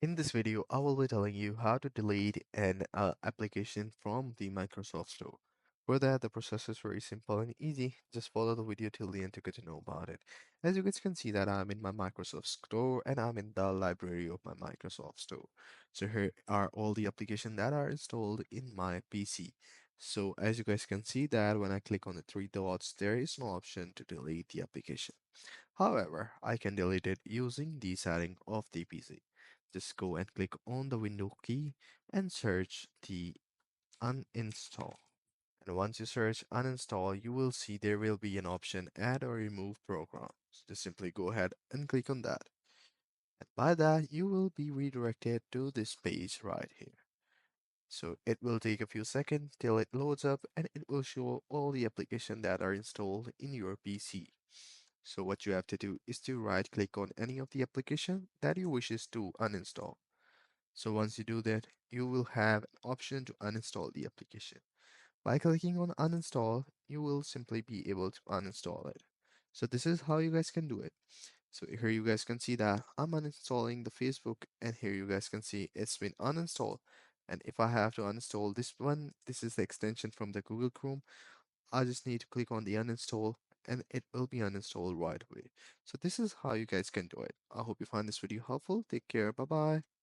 In this video, I will be telling you how to delete an application from the Microsoft Store. For that, the process is very simple and easy. Just follow the video till the end to get to know about it. As you guys can see that I'm in my Microsoft Store and I'm in the library of my Microsoft Store. So here are all the applications that are installed in my PC. So as you guys can see that when I click on the three dots, there is no option to delete the application. However, I can delete it using the setting of the PC. Just go and click on the window key and search the uninstall. And once you search uninstall, you will see there will be an option add or remove programs. Just simply go ahead and click on that. And by that, you will be redirected to this page right here. So it will take a few seconds till it loads up and it will show all the applications that are installed in your PC. So what you have to do is to right click on any of the application that you wishes to uninstall. So once you do that, you will have an option to uninstall the application. By clicking on uninstall, you will simply be able to uninstall it. So this is how you guys can do it. So here you guys can see that I'm uninstalling the Facebook and here you guys can see it's been uninstalled. And if I have to uninstall this one, this is the extension from the Google Chrome. I just need to click on the uninstall and it will be uninstalled right away. So this is how you guys can do it. I hope you find this video helpful. Take care. Bye bye.